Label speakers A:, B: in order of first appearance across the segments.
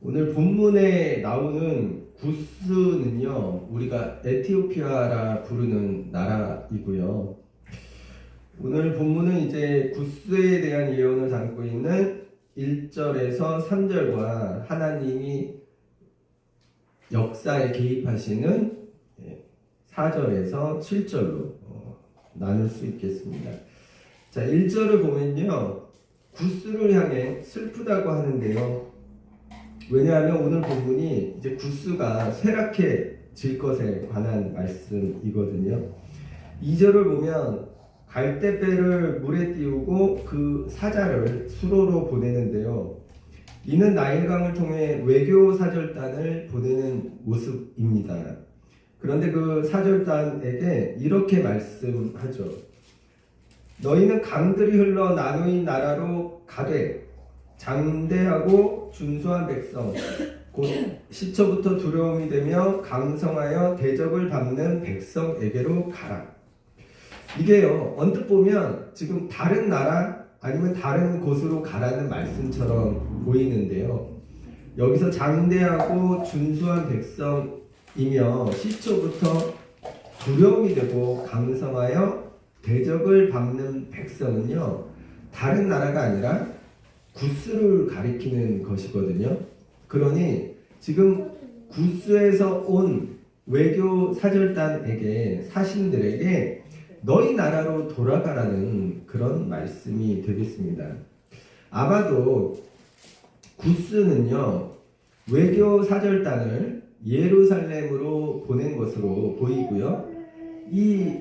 A: 오늘 본문에 나오는 구스는요, 우리가 에티오피아라 부르는 나라이고요. 오늘 본문은 이제 구스에 대한 예언을 담고 있는 1절에서 3절과 하나님이 역사에 개입하시는 4절에서 7절로 나눌 수 있겠습니다. 자, 1절을 보면요, 구스를 향해 슬프다고 하는데요. 왜냐하면 오늘 본문이 이제 구스가 쇠락해질 것에 관한 말씀이거든요. 2절을 보면 갈대배를 물에 띄우고 그 사자를 수로로 보내는데요. 이는 나일강을 통해 외교 사절단을 보내는 모습입니다. 그런데 그 사절단에게 이렇게 말씀하죠. 너희는 강들이 흘러 나누인 나라로 가되 장대하고 준수한 백성 곧 시초부터 두려움이 되며 강성하여 대적을 밟는 백성에게로 가라. 이게요, 언뜻 보면 지금 다른 나라 아니면 다른 곳으로 가라는 말씀처럼 보이는데요. 여기서 장대하고 준수한 백성이며 시초부터 두려움이 되고 강성하여 대적을 밟는 백성은요, 다른 나라가 아니라 구스를 가리키는 것이거든요. 그러니 지금 구스에서 온 외교 사절단에게, 사신들에게 너희 나라로 돌아가라는 그런 말씀이 되겠습니다. 아마도 구스는요, 외교 사절단을 예루살렘으로 보낸 것으로 보이고요. 이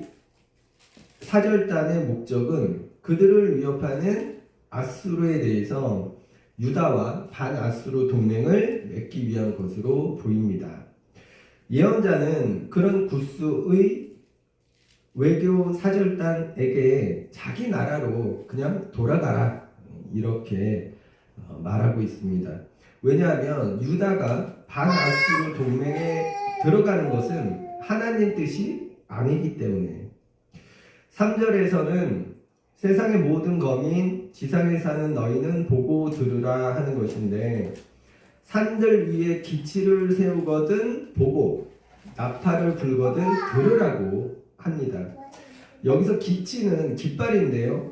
A: 사절단의 목적은 그들을 위협하는 아수르에 대해서 유다와 반아수르 동맹을 맺기 위한 것으로 보입니다. 예언자는 그런 구스의 외교 사절단에게 자기 나라로 그냥 돌아가라 이렇게 말하고 있습니다. 왜냐하면 유다가 반아수르 동맹에 들어가는 것은 하나님 뜻이 아니기 때문에. 3절에서는 세상의 모든 거민 지상에 사는 너희는 보고 들으라 하는 것인데, 산들 위에 기치를 세우거든 보고 나팔을 불거든 들으라고 합니다. 여기서 기치는 깃발인데요,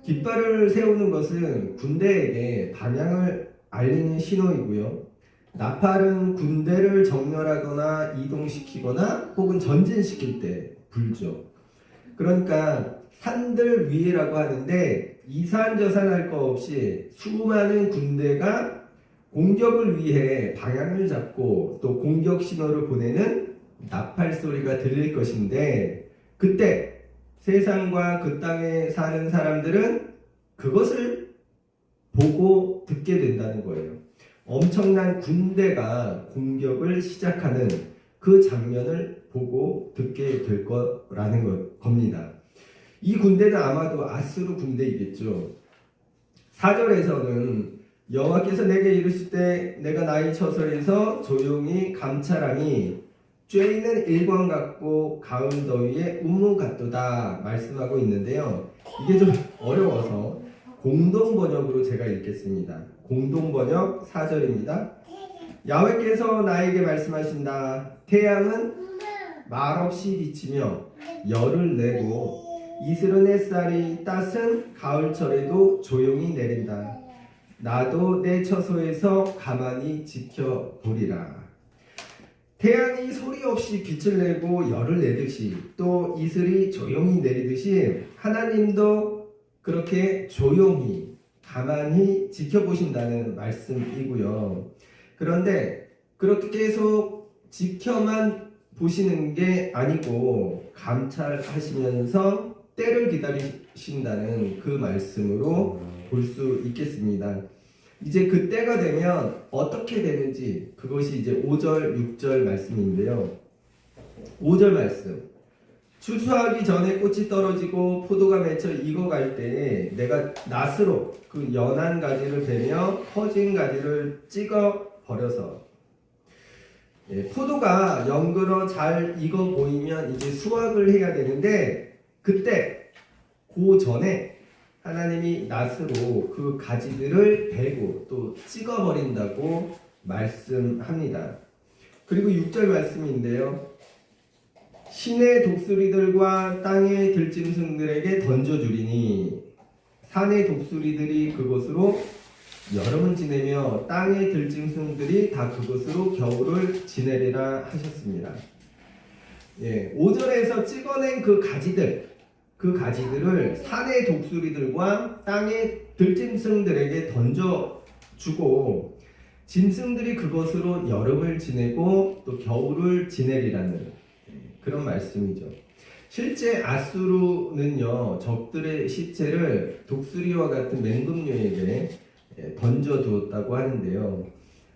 A: 깃발을 세우는 것은 군대에게 방향을 알리는 신호이고요. 나팔은 군대를 정렬하거나 이동시키거나 혹은 전진시킬 때 불죠. 그러니까 산들 위에라고 하는데 이산저산할 거 없이 수많은 군대가 공격을 위해 방향을 잡고 또 공격 신호를 보내는 나팔 소리가 들릴 것인데, 그때 세상과 그 땅에 사는 사람들은 그것을 보고 듣게 된다는 거예요. 엄청난 군대가 공격을 시작하는 그 장면을 보고 듣게 될 거라는 겁니다. 이 군대는 아마도 아수르 군대이겠죠. 4절에서는 여호와께서 내게 이르실 때 내가 나의 처소에서 조용히 감찰함이 쬐이는 일광 같고 가을 더위에 운무 같도다 말씀하고 있는데요. 이게 좀 어려워서 공동 번역으로 제가 읽겠습니다. 공동 번역 4절입니다. 야훼께서 나에게 말씀하신다. 태양은 말없이 비치며 열을 내고 이슬은 햇살이 따스한 가을철에도 조용히 내린다. 나도 내 처소에서 가만히 지켜보리라. 태양이 소리 없이 빛을 내고 열을 내듯이, 또 이슬이 조용히 내리듯이 하나님도 그렇게 조용히 가만히 지켜보신다는 말씀이고요. 그런데 그렇게 계속 지켜만 보시는 게 아니고 감찰하시면서 때를 기다리신다는 그 말씀으로 볼 수 있겠습니다. 이제 그 때가 되면 어떻게 되는지, 그것이 이제 5절, 6절 말씀인데요. 5절 말씀. 추수하기 전에 꽃이 떨어지고 포도가 맺혀 익어갈 때에 내가 낫으로 그 연한 가지를 베며 퍼진 가지를 찍어 버려서, 포도가 연그러 잘 익어 보이면 이제 수확을 해야 되는데, 그때 그 전에 하나님이 낫으로 그 가지들을 베고 또 찍어버린다고 말씀합니다. 그리고 6절 말씀인데요. 신의 독수리들과 땅의 들짐승들에게 던져주리니 산의 독수리들이 그곳으로 여름을 지내며 땅의 들짐승들이 다 그곳으로 겨울을 지내리라 하셨습니다. 5절에서 찍어낸 그 가지들을 산의 독수리들과 땅의 들짐승들에게 던져주고 짐승들이 그것으로 여름을 지내고 또 겨울을 지내리라는 그런 말씀이죠. 실제 아수르는요, 적들의 시체를 독수리와 같은 맹금류에게 던져두었다고 하는데요.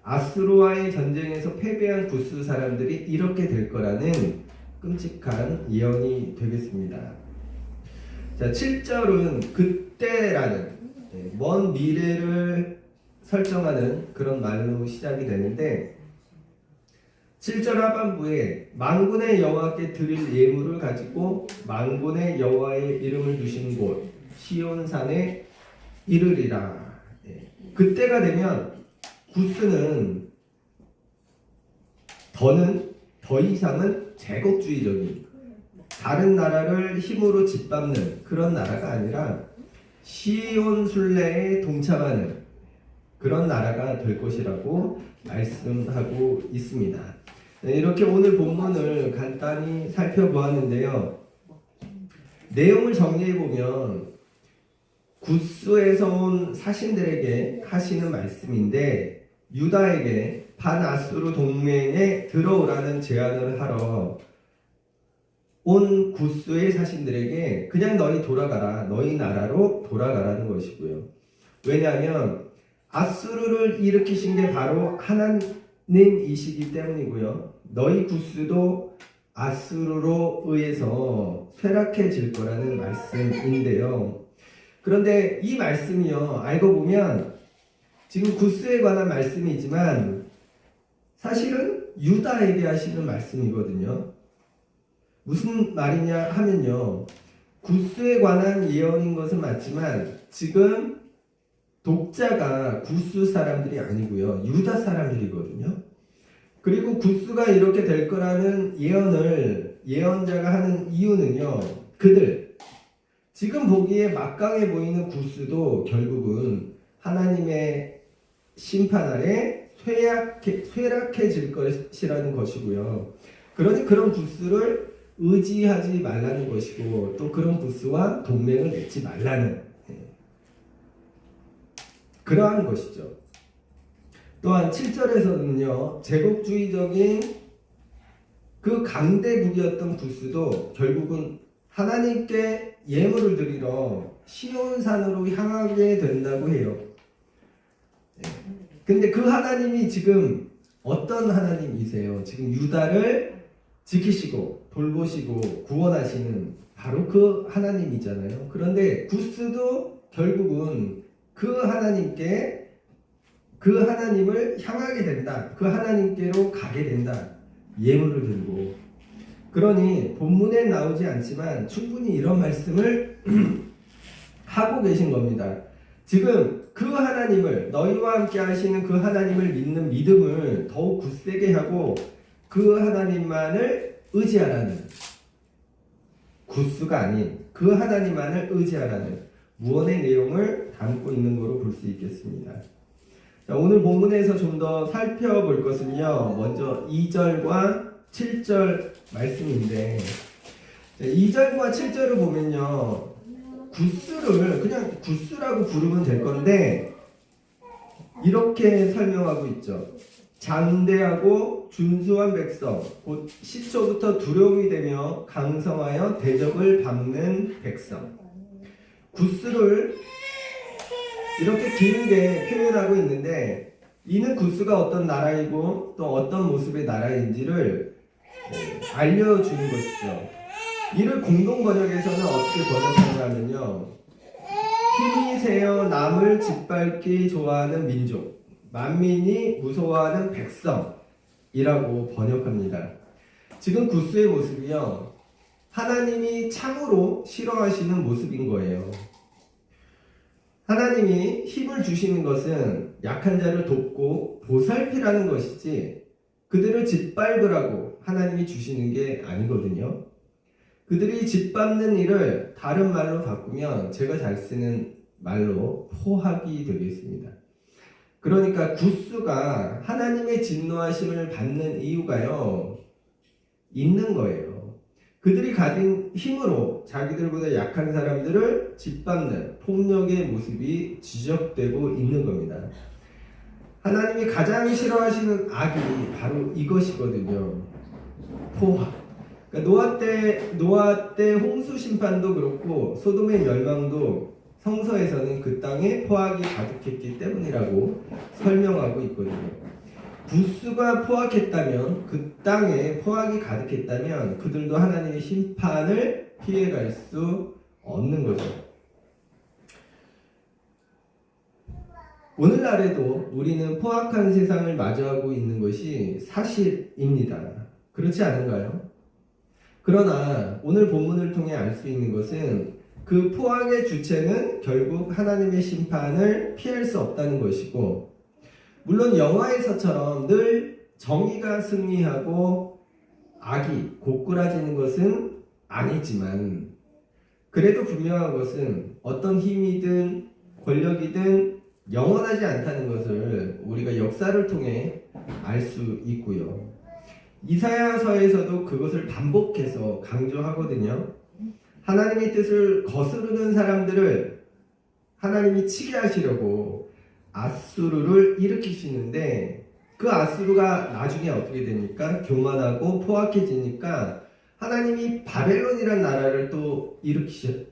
A: 아수르와의 전쟁에서 패배한 구스 사람들이 이렇게 될 거라는 끔찍한 예언이 되겠습니다. 자, 7절은 그때라는 먼 미래를 설정하는 그런 말로 시작이 되는데 7절 하반부에 만군의 여호와께 드릴 예물을 가지고 만군의 여호와의 이름을 두신 곳 시온산에 이르리라. 그때가 되면 구스는 더 이상은 제국주의적인 다른 나라를 힘으로 짓밟는 그런 나라가 아니라 시온 순례에 동참하는 그런 나라가 될 것이라고 말씀하고 있습니다. 이렇게 오늘 본문을 간단히 살펴보았는데요. 내용을 정리해보면 구스에서 온 사신들에게 하시는 말씀인데 유다에게 반아수르 동맹에 들어오라는 제안을 하러 온 구스의 사신들에게 그냥 너희 돌아가라, 너희 나라로 돌아가라는 것이고요. 왜냐하면 아수르를 일으키신 게 바로 하나님이시기 때문이고요. 너희 구스도 아수르로 의해서 쇠락해질 거라는 말씀인데요. 그런데 이 말씀이요, 알고 보면 지금 구스에 관한 말씀이지만 사실은 유다에게 하시는 말씀이거든요. 무슨 말이냐 하면요, 구스에 관한 예언인 것은 맞지만 지금 독자가 구스 사람들이 아니고요, 유다 사람들이거든요. 그리고 구스가 이렇게 될 거라는 예언을 예언자가 하는 이유는요, 지금 보기에 막강해 보이는 구스도 결국은 하나님의 심판 아래 쇠락해질 것이라는 것이고요. 그러니 그런 구스를 의지하지 말라는 것이고 또 그런 구스와 동맹을 맺지 말라는 그러한 것이죠. 또한 7절에서는요, 제국주의적인 그 강대국이었던 구스도 결국은 하나님께 예물을 드리러 시온산으로 향하게 된다고 해요. 근데 그 하나님이 지금 어떤 하나님이세요? 지금 유다를 지키시고 돌보시고 구원하시는 바로 그 하나님이잖아요. 그런데 구스도 결국은 그 하나님께 그 하나님을 향하게 된다. 그 하나님께로 가게 된다. 예물을 들고. 그러니 본문에 나오지 않지만 충분히 이런 말씀을 하고 계신 겁니다. 지금 그 하나님을, 너희와 함께 하시는 그 하나님을 믿는 믿음을 더욱 굳세게 하고 그 하나님만을 의지하라는, 구스가 아닌 그 하나님만을 의지하라는 무언의 내용을 담고 있는 것으로 볼 수 있겠습니다. 자, 오늘 본문에서 좀 더 살펴볼 것은요, 먼저 2절과 7절 말씀인데 2절과 7절을 보면요, 구스를 그냥 구스라고 부르면 될 건데 이렇게 설명하고 있죠. 장대하고 준수한 백성, 곧 시초부터 두려움이 되며 강성하여 대적을 밟는 백성. 구스를 이렇게 길게 표현하고 있는데 이는 구스가 어떤 나라이고 또 어떤 모습의 나라인지를 알려주는 것이죠. 이를 공동 번역에서는 어떻게 번역하냐면요, 힘이 세어 남을 짓밟기 좋아하는 민족, 만민이 무서워하는 백성이라고 번역합니다. 지금 구스의 모습이요, 하나님이 참으로 싫어하시는 모습인 거예요. 하나님이 힘을 주시는 것은 약한 자를 돕고 보살피라는 것이지 그들을 짓밟으라고 하나님이 주시는 게 아니거든요. 그들이 짓밟는 일을 다른 말로 바꾸면 제가 잘 쓰는 말로 포악이 되겠습니다. 그러니까 구스가 하나님의 진노하심을 받는 이유가요, 있는 거예요. 그들이 가진 힘으로 자기들보다 약한 사람들을 짓밟는 폭력의 모습이 지적되고 있는 겁니다. 하나님이 가장 싫어하시는 악이 바로 이것이거든요. 포악. 그러니까 노아 때 홍수 심판도 그렇고 소돔의 멸망도 성서에서는 그 땅에 포악이 가득했기 때문이라고 설명하고 있거든요. 구스가 포악했다면, 그 땅에 포악이 가득했다면 그들도 하나님의 심판을 피해갈 수 없는 거죠. 오늘날에도 우리는 포악한 세상을 마주하고 있는 것이 사실입니다. 그렇지 않은가요? 그러나 오늘 본문을 통해 알 수 있는 것은 그 포악의 주체는 결국 하나님의 심판을 피할 수 없다는 것이고, 물론 영화에서처럼 늘 정의가 승리하고 악이 고꾸라지는 것은 아니지만, 그래도 분명한 것은 어떤 힘이든 권력이든 영원하지 않다는 것을 우리가 역사를 통해 알 수 있고요. 이사야서에서도 그것을 반복해서 강조하거든요. 하나님의 뜻을 거스르는 사람들을 하나님이 치게 하시려고 아수르를 일으키시는데, 그 아수르가 나중에 어떻게 됩니까? 교만하고 포악해지니까 하나님이 바벨론이라는 나라를 또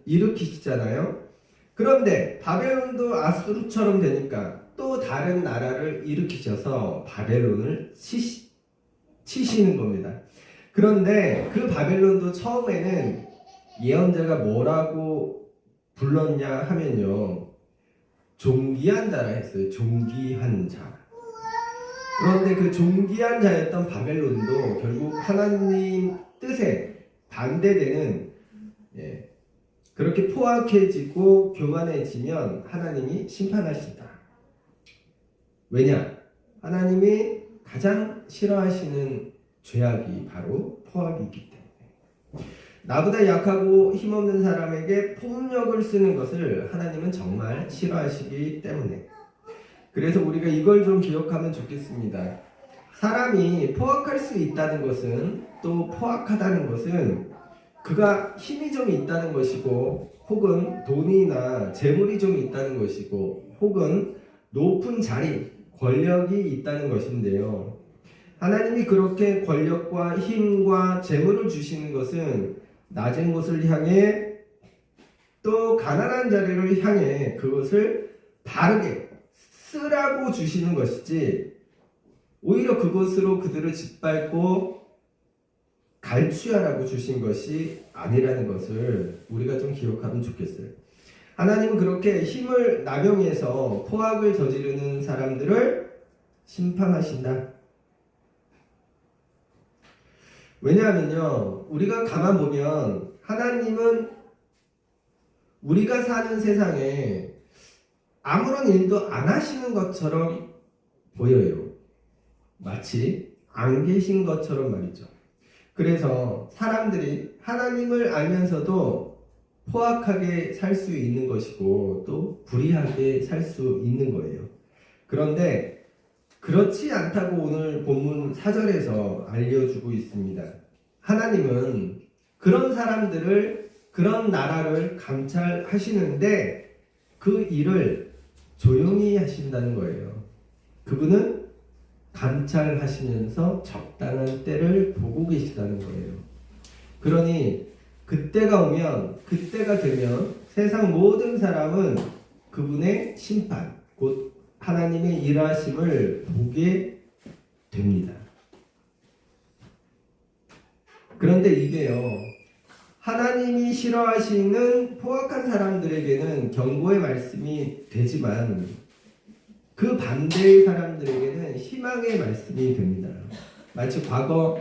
A: 일으키시잖아요. 그런데 바벨론도 아수르처럼 되니까 또 다른 나라를 일으키셔서 바벨론을 치시는 겁니다. 그런데 그 바벨론도 처음에는 예언자가 뭐라고 불렀냐 하면요, 존귀한 자라 했어요. 존귀한 자. 그런데 그 존귀한 자였던 바벨론도 결국 하나님 뜻에 반대되는, 그렇게 포악해지고 교만해지면 하나님이 심판하신다. 왜냐? 하나님이 가장 싫어하시는 죄악이 바로 포악이기 때문에. 나보다 약하고 힘없는 사람에게 폭력을 쓰는 것을 하나님은 정말 싫어하시기 때문에. 그래서 우리가 이걸 좀 기억하면 좋겠습니다. 사람이 포악할 수 있다는 것은, 또 포악하다는 것은 그가 힘이 좀 있다는 것이고, 혹은 돈이나 재물이 좀 있다는 것이고, 혹은 높은 자리, 권력이 있다는 것인데요. 하나님이 그렇게 권력과 힘과 재물을 주시는 것은 낮은 곳을 향해, 또 가난한 자리를 향해 그것을 바르게 쓰라고 주시는 것이지, 오히려 그것으로 그들을 짓밟고 갈취하라고 주신 것이 아니라는 것을 우리가 좀 기억하면 좋겠어요. 하나님은 그렇게 힘을 남용해서 포악을 저지르는 사람들을 심판하신다. 왜냐하면요, 우리가 가만 보면 하나님은 우리가 사는 세상에 아무런 일도 안 하시는 것처럼 보여요. 마치 안 계신 것처럼 말이죠. 그래서 사람들이 하나님을 알면서도 포악하게 살 수 있는 것이고, 또 불의하게 살 수 있는 거예요. 그런데 그렇지 않다고 오늘 본문 4절에서 알려주고 있습니다. 하나님은 그런 사람들을, 그런 나라를 감찰하시는데 그 일을 조용히 하신다는 거예요. 그분은 감찰하시면서 적당한 때를 보고 계시다는 거예요. 그러니 그때가 오면, 그때가 되면 세상 모든 사람은 그분의 심판, 곧 하나님의 일하심을 보게 됩니다. 그런데 이게요, 하나님이 싫어하시는 포악한 사람들에게는 경고의 말씀이 되지만, 그 반대의 사람들에게는 희망의 말씀이 됩니다. 마치 과거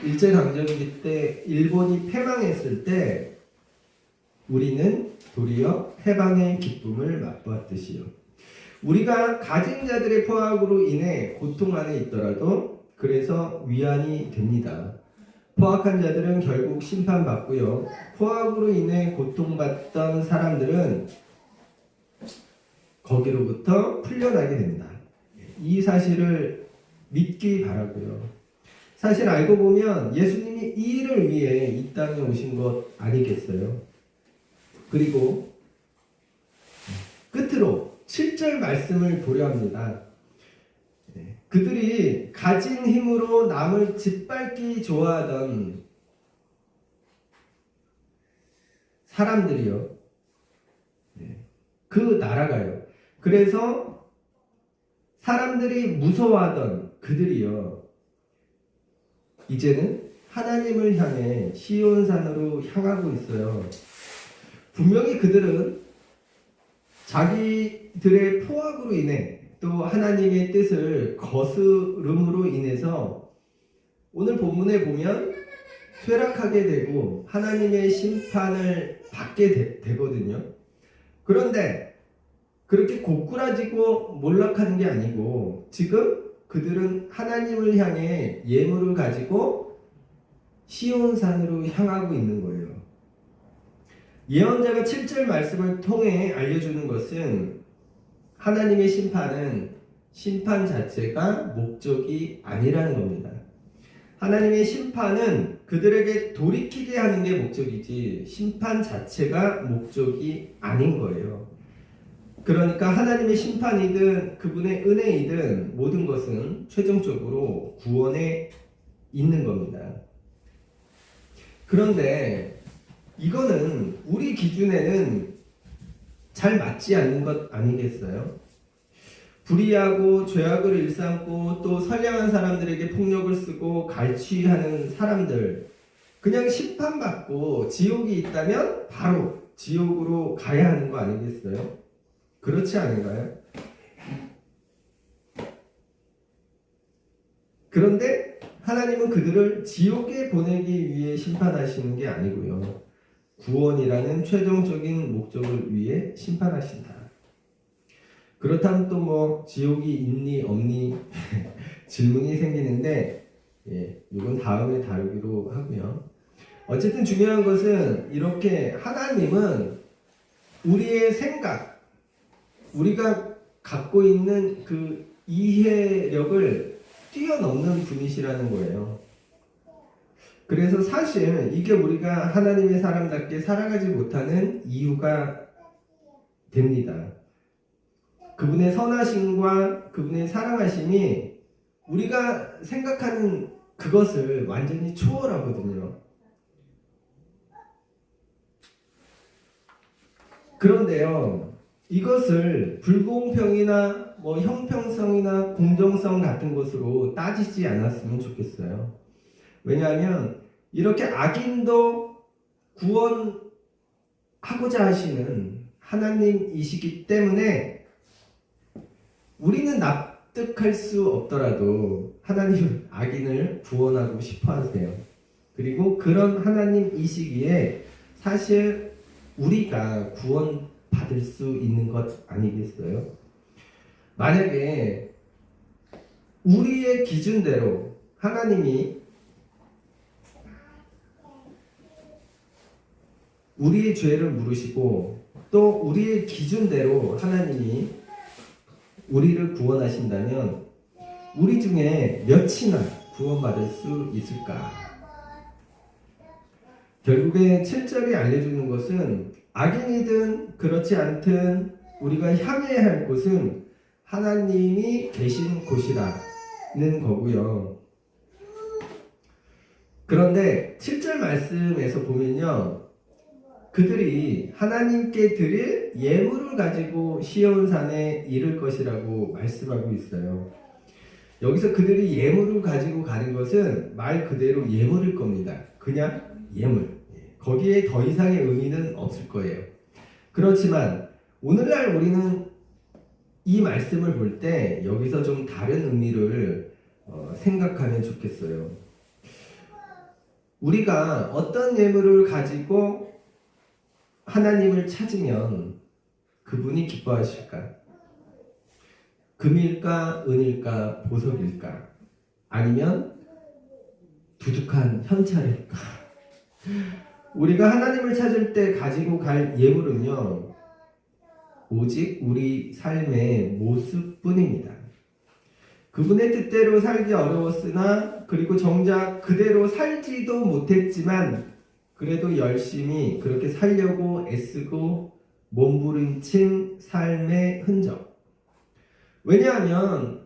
A: 일제강점기 때 일본이 패망했을 때 우리는 도리어 해방의 기쁨을 맛보았듯이요. 우리가 가진 자들의 포악으로 인해 고통 안에 있더라도 그래서 위안이 됩니다. 포악한 자들은 결국 심판받고요. 포악으로 인해 고통받던 사람들은 거기로부터 풀려나게 된다. 이 사실을 믿기 바라고요. 사실 알고 보면 예수님이 이 일을 위해 이 땅에 오신 것 아니겠어요? 그리고 끝으로 7절 말씀을 보려 합니다. 그들이 가진 힘으로 남을 짓밟기 좋아하던 사람들이요. 그 나라가요. 그래서 사람들이 무서워하던 그들이요. 이제는 하나님을 향해 시온산으로 향하고 있어요. 분명히 그들은 자기들의 포악으로 인해 또 하나님의 뜻을 거스름으로 인해서 오늘 본문에 보면 쇠락하게 되고 하나님의 심판을 받게 되거든요. 그런데 그렇게 고꾸라지고 몰락하는 게 아니고 지금 그들은 하나님을 향해 예물을 가지고 시온산으로 향하고 있는 거예요. 예언자가 7절 말씀을 통해 알려주는 것은 하나님의 심판은 심판 자체가 목적이 아니라는 겁니다. 하나님의 심판은 그들에게 돌이키게 하는 게 목적이지 심판 자체가 목적이 아닌 거예요. 그러니까 하나님의 심판이든 그분의 은혜이든 모든 것은 최종적으로 구원에 있는 겁니다. 그런데 이거는 우리 기준에는 잘 맞지 않는 것 아니겠어요? 불의하고 죄악을 일삼고 또 선량한 사람들에게 폭력을 쓰고 갈취하는 사람들, 그냥 심판받고 지옥이 있다면 바로 지옥으로 가야 하는 거 아니겠어요? 그렇지 않은가요? 그런데 하나님은 그들을 지옥에 보내기 위해 심판하시는 게 아니고요. 구원이라는 최종적인 목적을 위해 심판하신다. 그렇다면 또 뭐 지옥이 있니 없니 질문이 생기는데 이건 다음에 다루기로 하고요. 어쨌든 중요한 것은 이렇게 하나님은 우리의 생각, 우리가 갖고 있는 그 이해력을 뛰어넘는 분이시라는 거예요. 그래서 사실 이게 우리가 하나님의 사람답게 살아가지 못하는 이유가 됩니다. 그분의 선하심과 그분의 사랑하심이 우리가 생각하는 그것을 완전히 초월하거든요. 그런데요, 이것을 불공평이나 뭐 형평성이나 공정성 같은 것으로 따지지 않았으면 좋겠어요. 왜냐하면 이렇게 악인도 구원하고자 하시는 하나님이시기 때문에 우리는 납득할 수 없더라도 하나님은 악인을 구원하고 싶어 하세요. 그리고 그런 하나님이시기에 사실 우리가 구원받을 수 있는 것 아니겠어요? 만약에 우리의 기준대로 하나님이 우리의 죄를 물으시고 또 우리의 기준대로 하나님이 우리를 구원하신다면 우리 중에 몇이나 구원받을 수 있을까? 결국에 7절이 알려주는 것은 악인이든 그렇지 않든 우리가 향해야 할 곳은 하나님이 계신 곳이라는 거고요. 그런데 7절 말씀에서 보면요, 그들이 하나님께 드릴 예물을 가지고 시온산에 이를 것이라고 말씀하고 있어요. 여기서 그들이 예물을 가지고 가는 것은 말 그대로 예물일 겁니다. 그냥 예물. 거기에 더 이상의 의미는 없을 거예요. 그렇지만 오늘날 우리는 이 말씀을 볼 때 여기서 좀 다른 의미를 생각하면 좋겠어요. 우리가 어떤 예물을 가지고 하나님을 찾으면 그분이 기뻐하실까? 금일까, 은일까, 보석일까? 아니면 두둑한 현찰일까? 우리가 하나님을 찾을 때 가지고 갈 예물은요, 오직 우리 삶의 모습뿐입니다. 그분의 뜻대로 살기 어려웠으나, 그리고 정작 그대로 살지도 못했지만, 그래도 열심히 그렇게 살려고 애쓰고 몸부림친 삶의 흔적. 왜냐하면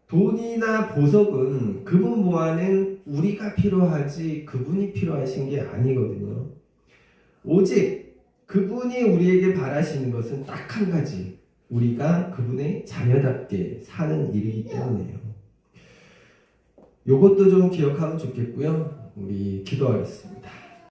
A: 돈이나 보석은 그분 보아는 우리가 필요하지 그분이 필요하신 게 아니거든요. 오직 그분이 우리에게 바라시는 것은 딱 한 가지, 우리가 그분의 자녀답게 사는 일이기 때문에요. 요것도 좀 기억하면 좋겠고요. 우리 기도하겠습니다.